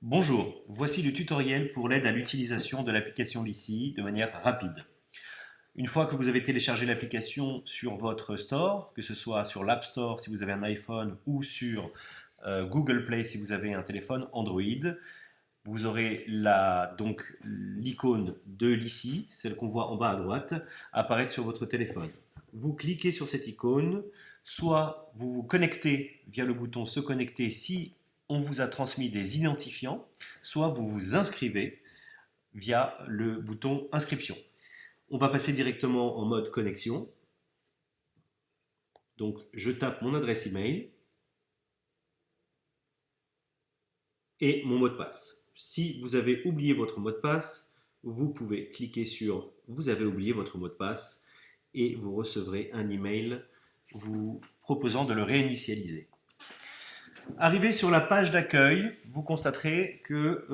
Bonjour, voici le tutoriel pour l'aide à l'utilisation de l'application Lissi de manière rapide. Une fois que vous avez téléchargé l'application sur votre store, que ce soit sur l'App Store si vous avez un iPhone ou sur Google Play si vous avez un téléphone Android, vous aurez donc l'icône de Lissi, celle qu'on voit en bas à droite, apparaître sur votre téléphone. Vous cliquez sur cette icône, soit vous vous connectez via le bouton se connecter si on vous a transmis des identifiants, soit vous vous inscrivez via le bouton inscription. On va passer directement en mode connexion. Donc je tape mon adresse email et mon mot de passe. Si vous avez oublié votre mot de passe, vous pouvez cliquer sur vous avez oublié votre mot de passe et vous recevrez un email vous proposant de le réinitialiser. Arrivé sur la page d'accueil, vous constaterez que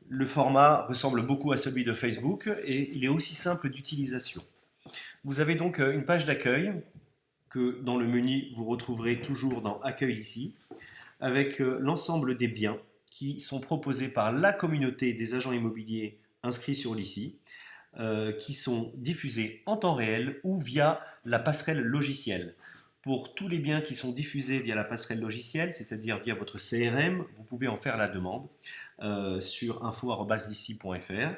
le format ressemble beaucoup à celui de Facebook et il est aussi simple d'utilisation. Vous avez donc une page d'accueil que dans le menu vous retrouverez toujours dans Accueil ici, avec l'ensemble des biens qui sont proposés par la communauté des agents immobiliers inscrits sur l'ICI, qui sont diffusés en temps réel ou via la passerelle logicielle. Pour tous les biens qui sont diffusés via la passerelle logicielle, c'est-à-dire via votre CRM, vous pouvez en faire la demande sur info@lici.fr.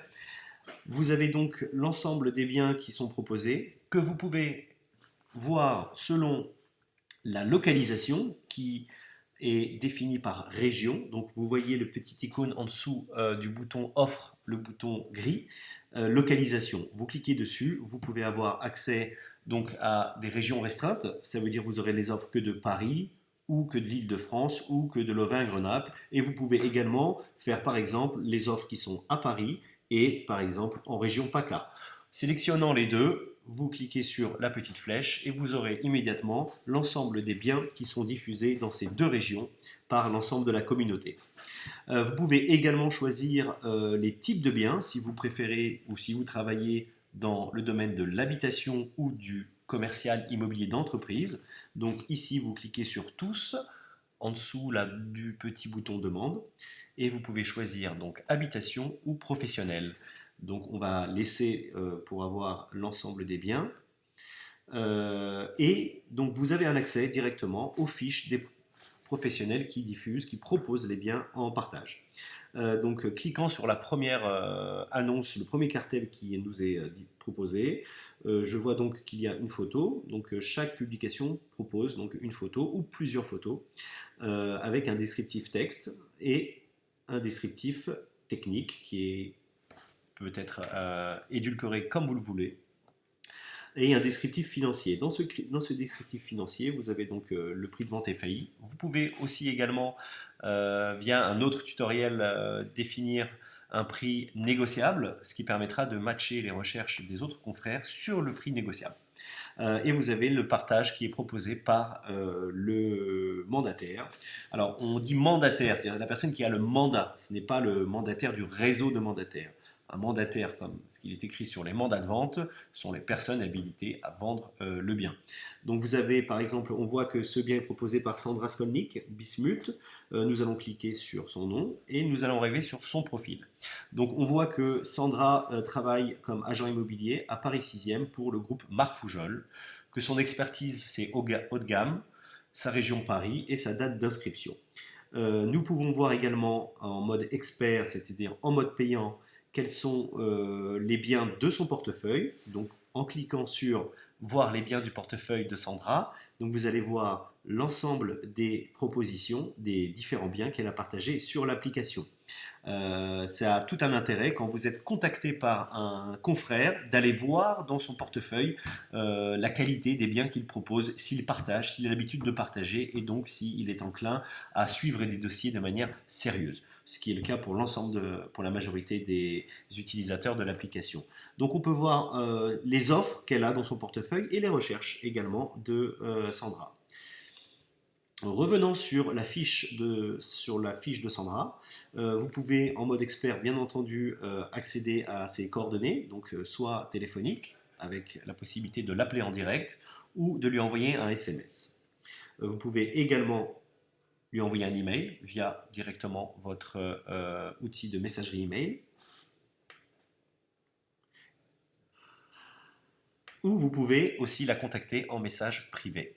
Vous avez donc l'ensemble des biens qui sont proposés, que vous pouvez voir selon la localisation qui est définie par région. Donc vous voyez le petit icône en dessous du bouton offre, le bouton gris, localisation. Vous cliquez dessus, vous pouvez avoir accès donc à des régions restreintes. Ça veut dire que vous aurez les offres que de Paris ou que de l'Île-de-France ou que de Louvain-Grenoble. Et vous pouvez également faire par exemple les offres qui sont à Paris et par exemple en région PACA. Sélectionnant les deux, vous cliquez sur la petite flèche et vous aurez immédiatement l'ensemble des biens qui sont diffusés dans ces deux régions par l'ensemble de la communauté. Vous pouvez également choisir les types de biens si vous préférez ou si vous travaillez dans le domaine de l'habitation ou du commercial immobilier d'entreprise. Donc ici, vous cliquez sur tous en dessous là, du petit bouton demande et vous pouvez choisir donc habitation ou professionnel. Donc on va laisser pour avoir l'ensemble des biens. Et donc vous avez un accès directement aux fiches des professionnels qui diffusent, qui proposent les biens en partage. Donc cliquant sur la première annonce, le premier cartel qui nous est proposé, je vois donc qu'il y a une photo. Donc chaque publication propose donc une photo ou plusieurs photos avec un descriptif texte et un descriptif technique qui est peut être édulcoré comme vous le voulez, et un descriptif financier. Dans ce descriptif financier, vous avez donc le prix de vente FAI. Vous pouvez aussi également, via un autre tutoriel, définir un prix négociable, ce qui permettra de matcher les recherches des autres confrères sur le prix négociable. Et vous avez le partage qui est proposé par le mandataire. Alors, on dit mandataire, c'est-à-dire la personne qui a le mandat. Ce n'est pas le mandataire du réseau de mandataires. Un mandataire, comme ce qu'il est écrit sur les mandats de vente, sont les personnes habilitées à vendre le bien. Donc vous avez par exemple, on voit que ce bien est proposé par Sandra Skolnick, Bismuth. Nous allons cliquer sur son nom et nous allons arriver sur son profil. Donc on voit que Sandra travaille comme agent immobilier à Paris 6e pour le groupe Marc Foujol, que son expertise c'est haut de gamme, sa région Paris et sa date d'inscription. Nous pouvons voir également en mode expert, c'est-à-dire en mode payant, quels sont les biens de son portefeuille. Donc en cliquant sur voir les biens du portefeuille de Sandra, donc vous allez voir l'ensemble des propositions des différents biens qu'elle a partagés sur l'application. Ça a tout un intérêt quand vous êtes contacté par un confrère d'aller voir dans son portefeuille la qualité des biens qu'il propose, s'il partage, s'il a l'habitude de partager et donc s'il est enclin à suivre des dossiers de manière sérieuse, ce qui est le cas pour pour la majorité des utilisateurs de l'application. Donc on peut voir les offres qu'elle a dans son portefeuille et les recherches également de Sandra. Revenant sur la fiche de Sandra, vous pouvez en mode expert bien entendu accéder à ses coordonnées, donc soit téléphonique avec la possibilité de l'appeler en direct ou de lui envoyer un SMS. Vous pouvez également lui envoyer un email via directement votre outil de messagerie email. Ou vous pouvez aussi la contacter en message privé.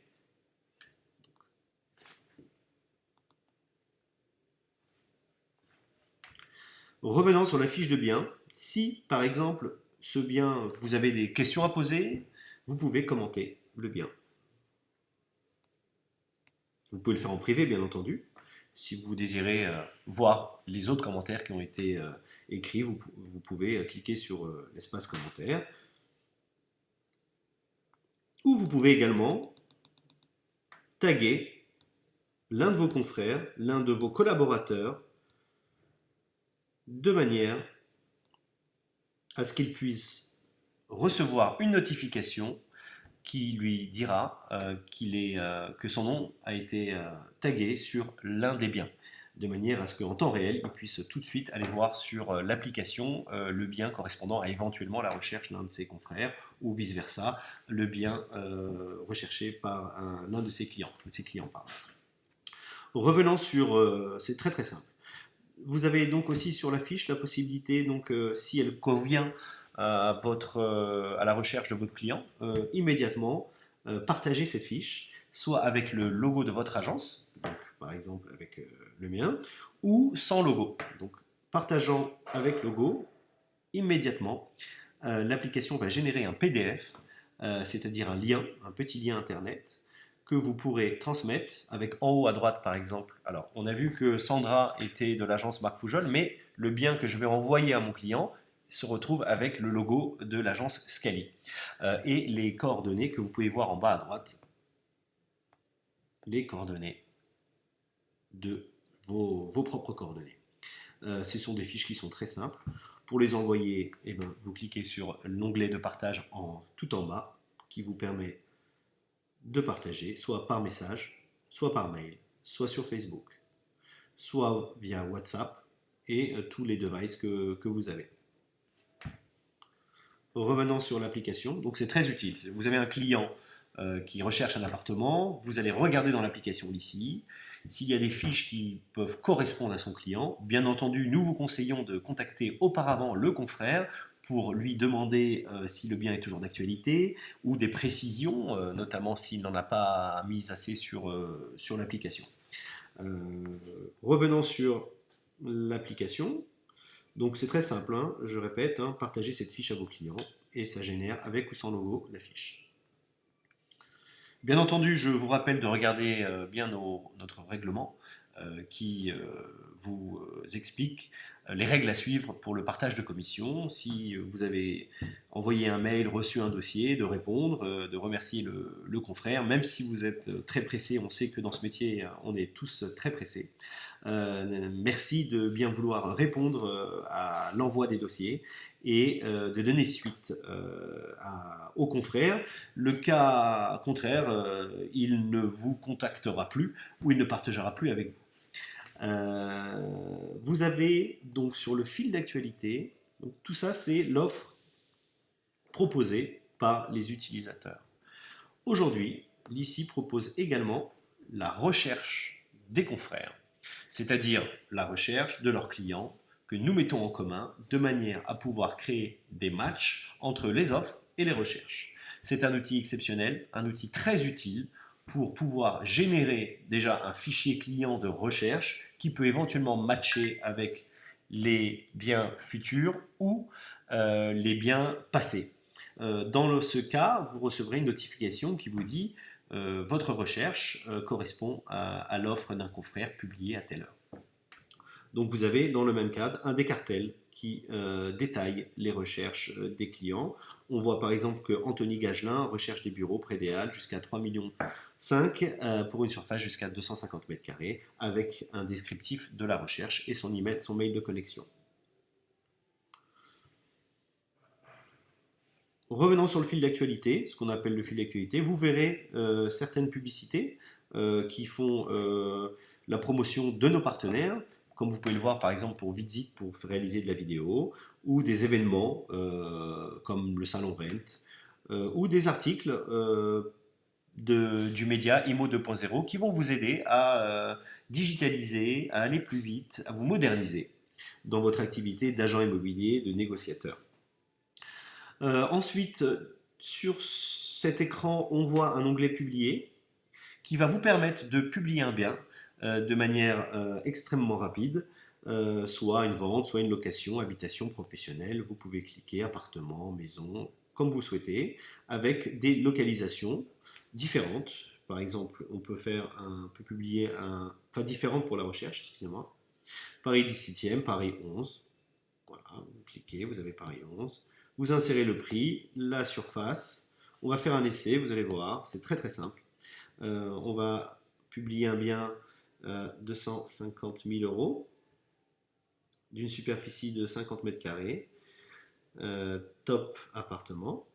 Revenant sur la fiche de bien, si par exemple ce bien, vous avez des questions à poser, vous pouvez commenter le bien. Vous pouvez le faire en privé, bien entendu. Si vous désirez voir les autres commentaires qui ont été écrits, vous pouvez cliquer sur l'espace commentaire. Ou vous pouvez également taguer l'un de vos confrères, l'un de vos collaborateurs, de manière à ce qu'il puisse recevoir une notification qui lui dira que son nom a été tagué sur l'un des biens, de manière à ce qu'en temps réel, il puisse tout de suite aller voir sur l'application le bien correspondant à éventuellement la recherche d'un de ses confrères, ou vice-versa, le bien recherché par l'un de ses clients. Revenant sur... c'est très très simple. Vous avez donc aussi sur la fiche la possibilité, donc, si elle convient à la recherche de votre client, immédiatement partager cette fiche, soit avec le logo de votre agence, donc par exemple avec le mien, ou sans logo. Donc partageant avec logo, immédiatement, l'application va générer un PDF, c'est-à-dire un petit lien internet, que vous pourrez transmettre avec en haut à droite par exemple. Alors on a vu que Sandra était de l'agence Marc Foujol, mais le bien que je vais envoyer à mon client se retrouve avec le logo de l'agence Scali. Et les coordonnées que vous pouvez voir en bas à droite, les coordonnées de vos propres coordonnées. Ce sont des fiches qui sont très simples. Pour les envoyer, vous cliquez sur l'onglet de partage tout en bas, qui vous permet de partager, soit par message, soit par mail, soit sur Facebook, soit via WhatsApp et tous les devices que vous avez. Revenons sur l'application, donc c'est très utile. Vous avez un client qui recherche un appartement, vous allez regarder dans l'application ici, s'il y a des fiches qui peuvent correspondre à son client. Bien entendu, nous vous conseillons de contacter auparavant le confrère pour lui demander si le bien est toujours d'actualité, ou des précisions, notamment s'il n'en a pas mis assez sur l'application. Revenons sur l'application. Donc c'est très simple, hein, je répète, partagez cette fiche à vos clients, et ça génère avec ou sans logo la fiche. Bien entendu, je vous rappelle de regarder bien notre règlement qui vous explique les règles à suivre pour le partage de commissions. Si vous avez envoyé un mail, reçu un dossier, de répondre, de remercier le confrère, même si vous êtes très pressé, on sait que dans ce métier, on est tous très pressés. Merci de bien vouloir répondre à l'envoi des dossiers et de donner suite aux confrères. Le cas contraire, il ne vous contactera plus ou il ne partagera plus avec vous. Vous avez donc sur le fil d'actualité, tout ça c'est l'offre proposée par les utilisateurs. Aujourd'hui, l'ICI propose également la recherche des confrères, c'est-à-dire la recherche de leurs clients que nous mettons en commun de manière à pouvoir créer des matchs entre les offres et les recherches. C'est un outil exceptionnel, un outil très utile pour pouvoir générer déjà un fichier client de recherche qui peut éventuellement matcher avec les biens futurs ou les biens passés. Dans ce cas, vous recevrez une notification qui vous dit votre recherche correspond à l'offre d'un confrère publiée à telle heure. Donc vous avez dans le même cadre un des cartels qui détaille les recherches des clients. On voit par exemple que Anthony Gagelin recherche des bureaux près des Halles jusqu'à 3,5 millions pour une surface jusqu'à 250 mètres carrés avec un descriptif de la recherche et son mail de connexion. Revenons sur le fil d'actualité, ce qu'on appelle le fil d'actualité. Vous verrez certaines publicités qui font la promotion de nos partenaires, comme vous pouvez le voir par exemple pour Visit pour réaliser de la vidéo, ou des événements comme le Salon Rent, ou des articles du média IMO 2.0 qui vont vous aider à digitaliser, à aller plus vite, à vous moderniser dans votre activité d'agent immobilier, de négociateur. Ensuite, sur cet écran, on voit un onglet publier qui va vous permettre de publier un bien de manière extrêmement rapide, soit une vente, soit une location, habitation professionnelle. Vous pouvez cliquer appartement, maison, comme vous souhaitez, avec des localisations différentes. Par exemple, on peut publier différentes pour la recherche, excusez-moi. Paris 17e, Paris 11. Voilà, vous cliquez, vous avez Paris 11. Vous insérez le prix, la surface. On va faire un essai, vous allez voir, c'est très très simple. On va publier un bien 250 000 euros d'une superficie de 50 mètres carrés, top appartement.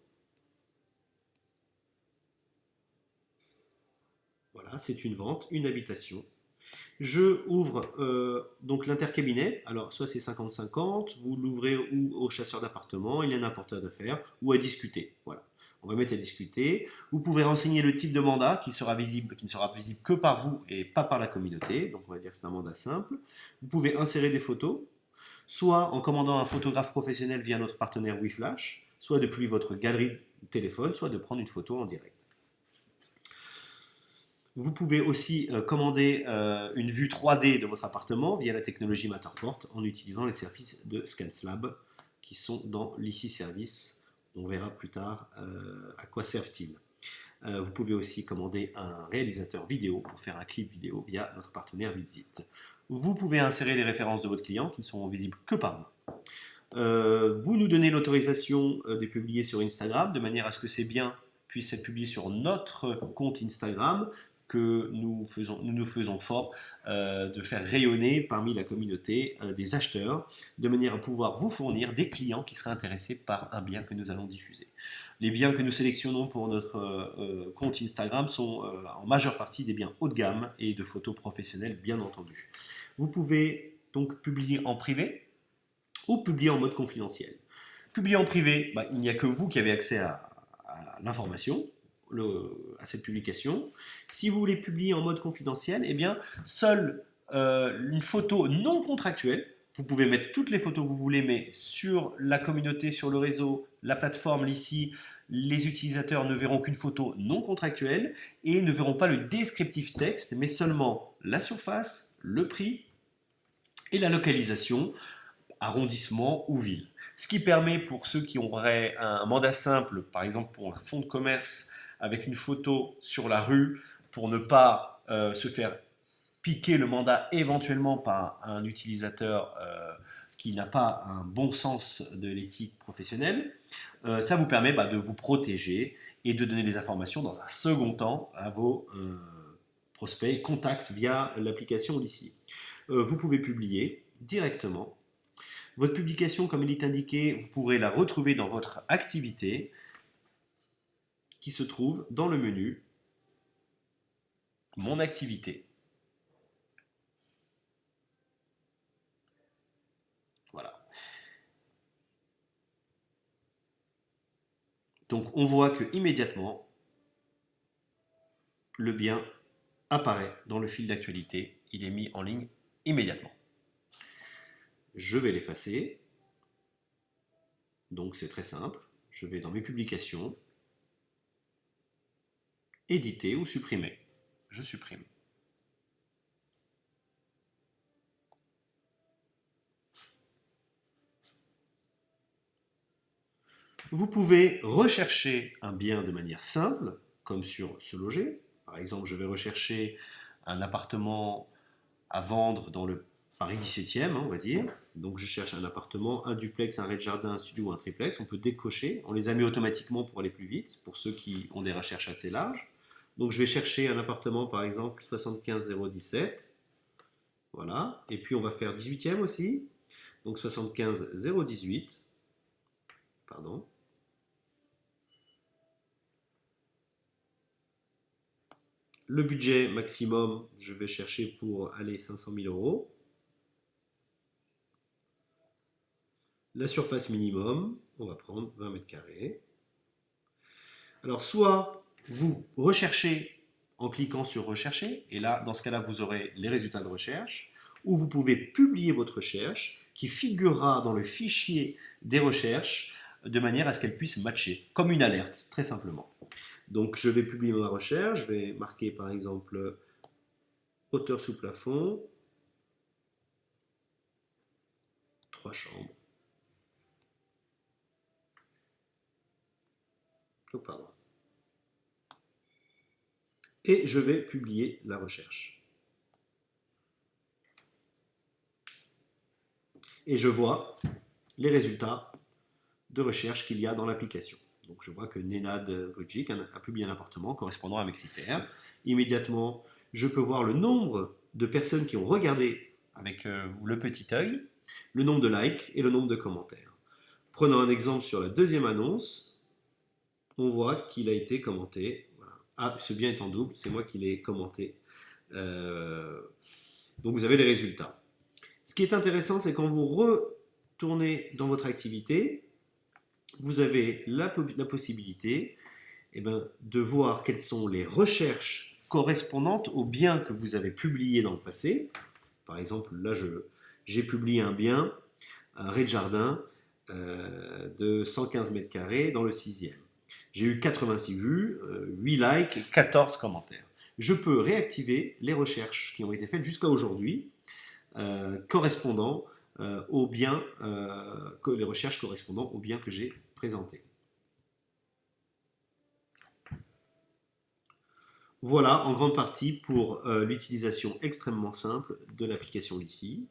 Voilà, c'est une vente, une habitation. Je ouvre donc l'intercabinet. Alors, soit c'est 50-50, vous l'ouvrez ou au chasseur d'appartement, il y a un apporteur d'affaires, ou à discuter. Voilà. On va mettre à discuter. Vous pouvez renseigner le type de mandat qui ne sera visible que par vous et pas par la communauté. Donc, on va dire que c'est un mandat simple. Vous pouvez insérer des photos, soit en commandant un photographe professionnel via notre partenaire WeFlash, soit depuis votre galerie de téléphone, soit de prendre une photo en direct. Vous pouvez aussi commander une vue 3D de votre appartement via la technologie Matterport en utilisant les services de ScanSlab qui sont dans l'ICI Service. On verra plus tard à quoi servent-ils. Vous pouvez aussi commander un réalisateur vidéo pour faire un clip vidéo via notre partenaire Vidzit. Vous pouvez insérer les références de votre client qui ne seront visibles que par vous. Vous nous donnez l'autorisation de publier sur Instagram de manière à ce que ces biens puissent être publiés sur notre compte Instagram que nous nous faisons fort de faire rayonner parmi la communauté des acheteurs, de manière à pouvoir vous fournir des clients qui seraient intéressés par un bien que nous allons diffuser. Les biens que nous sélectionnons pour notre compte Instagram sont en majeure partie des biens haut de gamme et de photos professionnelles, bien entendu. Vous pouvez donc publier en privé ou publier en mode confidentiel. Publier en privé, il n'y a que vous qui avez accès à l'information, à cette publication. Si vous voulez publier en mode confidentiel, eh bien, seule une photo non contractuelle, vous pouvez mettre toutes les photos que vous voulez, mais sur la communauté, sur le réseau, la plateforme, ici, les utilisateurs ne verront qu'une photo non contractuelle et ne verront pas le descriptif texte, mais seulement la surface, le prix et la localisation, arrondissement ou ville. Ce qui permet pour ceux qui auraient un mandat simple, par exemple pour un fonds de commerce, avec une photo sur la rue pour ne pas se faire piquer le mandat éventuellement par un utilisateur qui n'a pas un bon sens de l'éthique professionnelle. Ça vous permet de vous protéger et de donner des informations dans un second temps à vos prospects et contacts via l'application LICI. Vous pouvez publier directement. Votre publication, comme il est indiqué, vous pourrez la retrouver dans votre activité qui se trouve dans le menu Mon activité. Voilà. Donc on voit que immédiatement le bien apparaît dans le fil d'actualité. Il est mis en ligne immédiatement. Je vais l'effacer. Donc c'est très simple. Je vais dans mes publications, éditer ou supprimer. Je supprime. Vous pouvez rechercher un bien de manière simple, comme sur Se Loger. Par exemple, je vais rechercher un appartement à vendre dans le Paris 17e, on va dire. Donc je cherche un appartement, un duplex, un rez-de-jardin, un studio ou un triplex. On peut décocher. On les a mis automatiquement pour aller plus vite, pour ceux qui ont des recherches assez larges. Donc je vais chercher un appartement, par exemple, 75 017. Voilà. Et puis on va faire 18e aussi. Donc 75 018. Pardon. Le budget maximum, je vais chercher pour aller 500 000 euros. La surface minimum, on va prendre 20 mètres carrés. Alors, soit Vous recherchez en cliquant sur rechercher, et là, dans ce cas-là, vous aurez les résultats de recherche, ou vous pouvez publier votre recherche qui figurera dans le fichier des recherches de manière à ce qu'elle puisse matcher, comme une alerte, très simplement. Donc je vais publier ma recherche, je vais marquer par exemple hauteur sous plafond, 3 chambres. Oh, pardon. Et je vais publier la recherche. Et je vois les résultats de recherche qu'il y a dans l'application. Donc je vois que Nenad Rudjik a publié un appartement correspondant à mes critères. Immédiatement, je peux voir le nombre de personnes qui ont regardé avec le petit œil, le nombre de likes et le nombre de commentaires. Prenons un exemple sur la deuxième annonce. On voit qu'il a été commenté. Voilà. Ah, ce bien est en double, c'est moi qui l'ai commenté. Donc vous avez les résultats. Ce qui est intéressant, c'est quand vous retournez dans votre activité, vous avez la possibilité de voir quelles sont les recherches correspondantes aux biens que vous avez publiés dans le passé. Par exemple, là, j'ai publié un bien, un rez-de-jardin de 115 mètres carrés dans le 6e. J'ai eu 86 vues, 8 likes et 14 commentaires. Je peux réactiver les recherches qui ont été faites jusqu'à aujourd'hui correspondant aux biens, les recherches correspondant aux biens que j'ai présentés. Voilà en grande partie pour l'utilisation extrêmement simple de l'application Lissi.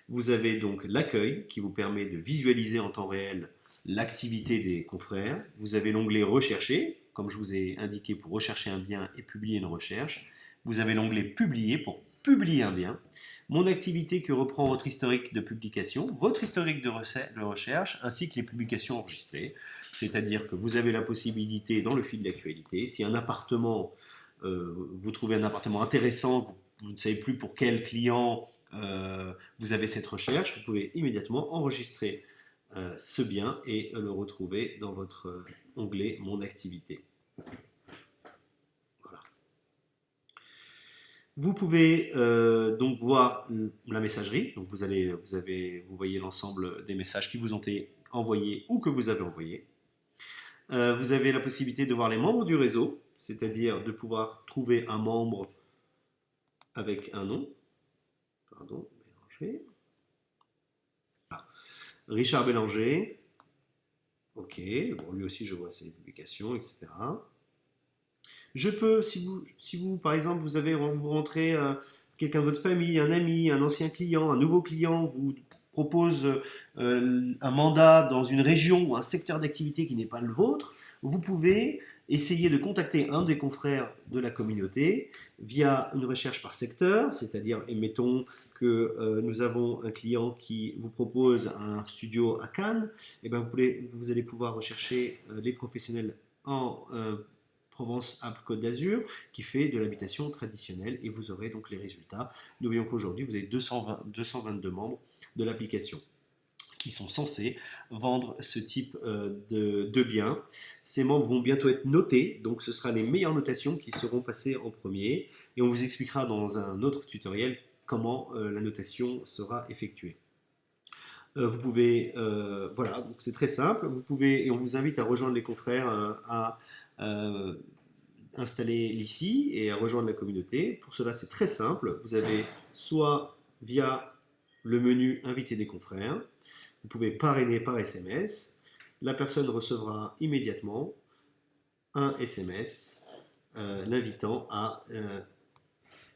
Vous avez donc l'accueil qui vous permet de visualiser en temps réel l'activité des confrères. Vous avez l'onglet Rechercher, comme je vous ai indiqué pour rechercher un bien et publier une recherche. Vous avez l'onglet Publier pour publier un bien. Mon activité qui reprend votre historique de publication, votre historique de recherche, ainsi que les publications enregistrées. C'est-à-dire que vous avez la possibilité dans le fil d'actualité, si un appartement, vous trouvez un appartement intéressant, vous ne savez plus pour quel client vous avez cette recherche, vous pouvez immédiatement enregistrer ce bien et le retrouver dans votre onglet Mon activité. Voilà. Vous pouvez donc voir la messagerie. Donc vous voyez l'ensemble des messages qui vous ont été envoyés ou que vous avez envoyés. Vous avez la possibilité de voir les membres du réseau, c'est-à-dire de pouvoir trouver un membre avec un nom. Pardon, Bélanger. Ah. Richard Bélanger. Ok, bon, lui aussi je vois ses publications, etc. Je peux, si vous par exemple, vous rentrez quelqu'un de votre famille, un ami, un ancien client, un nouveau client, vous propose un mandat dans une région ou un secteur d'activité qui n'est pas le vôtre, vous pouvez essayer de contacter un des confrères de la communauté via une recherche par secteur, c'est-à-dire, admettons que nous avons un client qui vous propose un studio à Cannes, et bien vous allez pouvoir rechercher les professionnels en Provence-Alpes-Côte d'Azur, qui fait de l'habitation traditionnelle, et vous aurez donc les résultats. Nous voyons qu'aujourd'hui, vous avez 222 membres de l'application qui sont censés vendre ce type de biens. Ces membres vont bientôt être notés, donc ce sera les meilleures notations qui seront passées en premier, et on vous expliquera dans un autre tutoriel comment la notation sera effectuée. Vous pouvez, voilà, donc c'est très simple, vous pouvez, et on vous invite à rejoindre les confrères à installer l'ICI et à rejoindre la communauté. Pour cela, c'est très simple. Vous avez soit via le menu Inviter des confrères, vous pouvez parrainer par SMS. La personne recevra immédiatement un SMS l'invitant à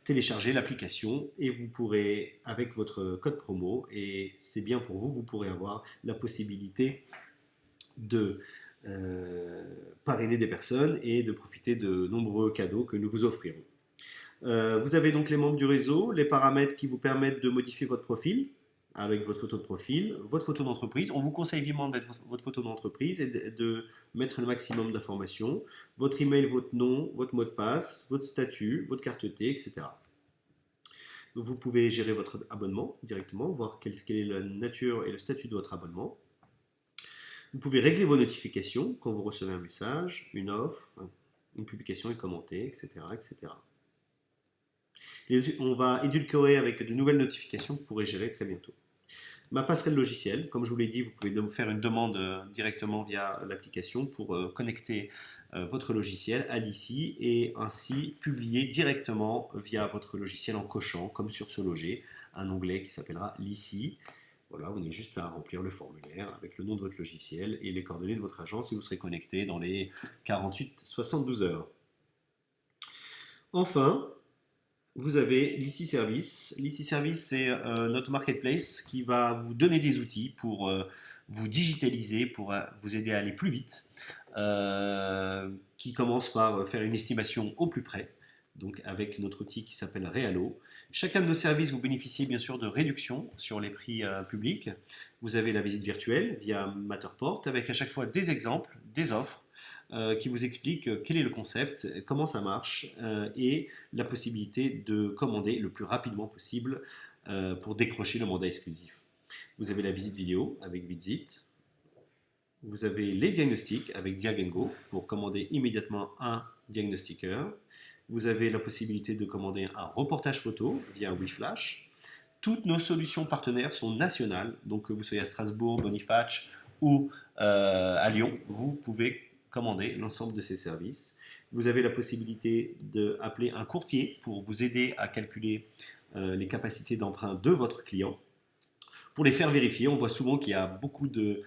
télécharger l'application et vous pourrez, avec votre code promo, et c'est bien pour vous, vous pourrez avoir la possibilité de parrainer des personnes et de profiter de nombreux cadeaux que nous vous offrirons. Vous avez donc les membres du réseau, les paramètres qui vous permettent de modifier votre profil avec votre photo de profil, votre photo d'entreprise. On vous conseille vivement de mettre votre photo d'entreprise et de mettre le maximum d'informations, votre email, votre nom, votre mot de passe, votre statut, votre carte T, etc. Vous pouvez gérer votre abonnement directement, voir quelle est la nature et le statut de votre abonnement. Vous pouvez régler vos notifications quand vous recevez un message, une offre, une publication est commentée, etc., etc. On va édulcorer avec de nouvelles notifications que vous pourrez gérer très bientôt. Ma passerelle logicielle, comme je vous l'ai dit, vous pouvez faire une demande directement via l'application pour connecter votre logiciel à l'ICI et ainsi publier directement via votre logiciel en cochant, comme sur ce loger, un onglet qui s'appellera l'ICI. Voilà, vous n'avez juste à remplir le formulaire avec le nom de votre logiciel et les coordonnées de votre agence et vous serez connecté dans les 48-72 heures. Enfin, vous avez l'ICI Service. L'ICI Service, c'est notre marketplace qui va vous donner des outils pour vous digitaliser, pour vous aider à aller plus vite, qui commence par faire une estimation au plus près, donc avec notre outil qui s'appelle Realo. Chacun de nos services, vous bénéficiez bien sûr de réductions sur les prix publics. Vous avez la visite virtuelle via Matterport avec à chaque fois des exemples, des offres, qui vous explique quel est le concept, comment ça marche et la possibilité de commander le plus rapidement possible pour décrocher le mandat exclusif. Vous avez la visite vidéo avec Visit. Vous avez les diagnostics avec Diag&Go pour commander immédiatement un diagnostiqueur. Vous avez la possibilité de commander un reportage photo via WeFlash. Toutes nos solutions partenaires sont nationales, donc que vous soyez à Strasbourg, Boniface ou à Lyon, vous pouvez commander l'ensemble de ces services. Vous avez la possibilité d'appeler un courtier pour vous aider à calculer les capacités d'emprunt de votre client. Pour les faire vérifier, on voit souvent qu'il y a beaucoup de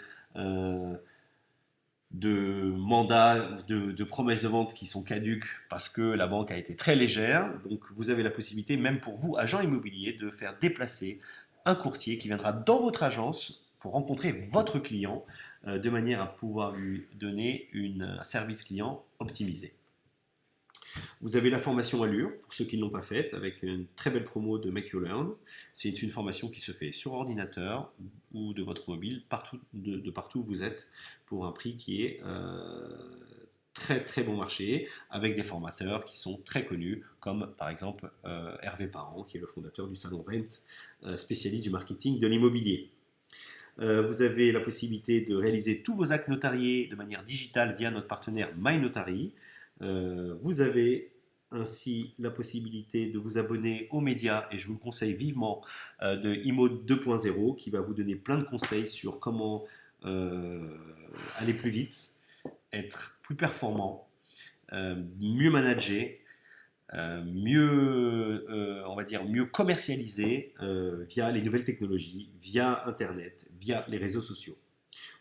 mandats, de promesses de vente qui sont caduques parce que la banque a été très légère. Donc vous avez la possibilité, même pour vous, agent immobilier, de faire déplacer un courtier qui viendra dans votre agence pour rencontrer votre client de manière à pouvoir lui donner un service client optimisé. Vous avez la formation Allure, pour ceux qui ne l'ont pas faite, avec une très belle promo de Make You Learn. C'est une formation qui se fait sur ordinateur ou de votre mobile, de partout où vous êtes, pour un prix qui est très très bon marché, avec des formateurs qui sont très connus, comme par exemple Hervé Parent, qui est le fondateur du salon Rent, spécialiste du marketing de l'immobilier. Vous avez la possibilité de réaliser tous vos actes notariés de manière digitale via notre partenaire MyNotary. Vous avez ainsi la possibilité de vous abonner aux médias et je vous le conseille vivement de IMO 2.0 qui va vous donner plein de conseils sur comment aller plus vite, être plus performant, mieux manager, on va dire mieux commercialiser via les nouvelles technologies, via Internet, via les réseaux sociaux.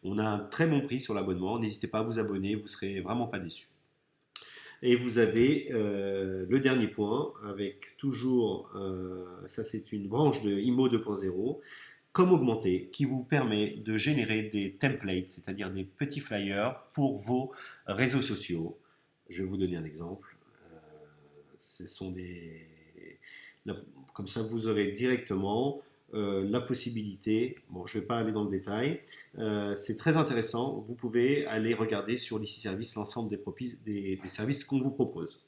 On a un très bon prix sur l'abonnement, n'hésitez pas à vous abonner, vous ne serez vraiment pas déçus. Et vous avez le dernier point, avec toujours, ça c'est une branche de IMO 2.0, comme augmenter, qui vous permet de générer des templates, c'est-à-dire des petits flyers pour vos réseaux sociaux. Je vais vous donner un exemple. Ce sont comme ça, vous aurez directement la possibilité, bon, je ne vais pas aller dans le détail, c'est très intéressant, vous pouvez aller regarder sur l'ICI Service l'ensemble des services qu'on vous propose.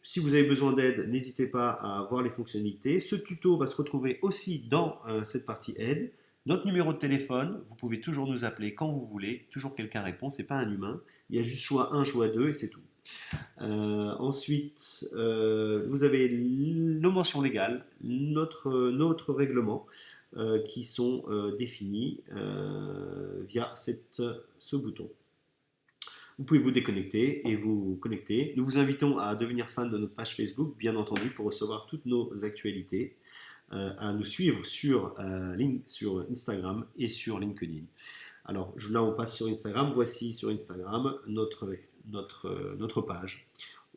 Si vous avez besoin d'aide, n'hésitez pas à voir les fonctionnalités. Ce tuto va se retrouver aussi dans cette partie aide. Notre numéro de téléphone, vous pouvez toujours nous appeler quand vous voulez, toujours quelqu'un répond, c'est pas un humain, il y a juste choix 1, choix 2 et c'est tout. Ensuite, vous avez nos mentions légales, notre règlement qui sont définis via ce bouton. Vous pouvez vous déconnecter et vous connecter. Nous vous invitons à devenir fan de notre page Facebook, bien entendu, pour recevoir toutes nos actualités, à nous suivre sur Instagram et sur LinkedIn. Alors là, on passe sur Instagram. Voici sur Instagram notre page.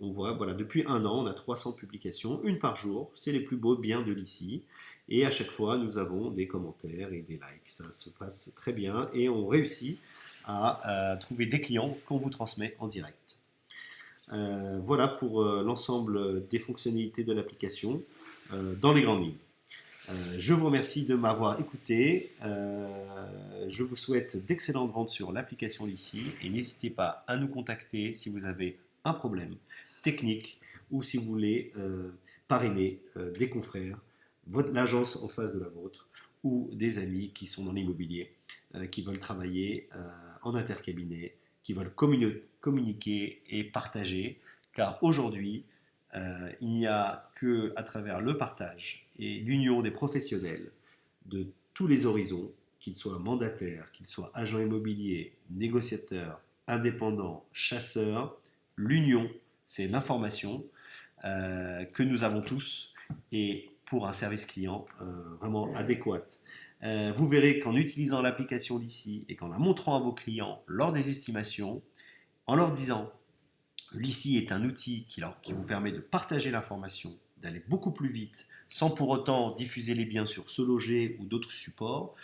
On voit, voilà, depuis un an, on a 300 publications, une par jour. C'est les plus beaux biens de l'ICI. Et à chaque fois, nous avons des commentaires et des likes. Ça se passe très bien et on réussit à trouver des clients qu'on vous transmet en direct. Voilà pour l'ensemble des fonctionnalités de l'application dans les grandes lignes. Je vous remercie de m'avoir écouté. Je vous souhaite d'excellentes ventes sur l'application l'ICI et n'hésitez pas à nous contacter si vous avez un problème technique ou si vous voulez parrainer des confrères, l'agence en face de la vôtre ou des amis qui sont dans l'immobilier, qui veulent travailler en intercabinet, qui veulent communiquer et partager, car aujourd'hui, il n'y a que à travers le partage et l'union des professionnels de tous les horizons, qu'ils soient mandataires, qu'ils soient agents immobiliers, négociateurs, indépendants, chasseurs, l'union, c'est l'information que nous avons tous et pour un service client vraiment adéquat. Vous verrez qu'en utilisant l'application d'ici et qu'en la montrant à vos clients lors des estimations, en leur disant l'ICI est un outil qui vous permet de partager l'information, d'aller beaucoup plus vite, sans pour autant diffuser les biens sur SeLoger ou d'autres supports.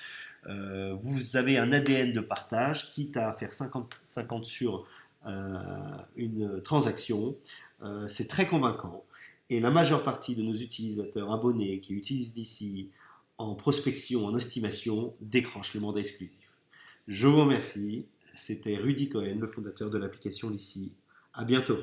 Vous avez un ADN de partage, quitte à faire 50-50 sur une transaction. C'est très convaincant. Et la majeure partie de nos utilisateurs abonnés qui utilisent d'ici en prospection, en estimation, décrochent le mandat exclusif. Je vous remercie. C'était Rudy Cohen, le fondateur de l'application d'ici. À bientôt.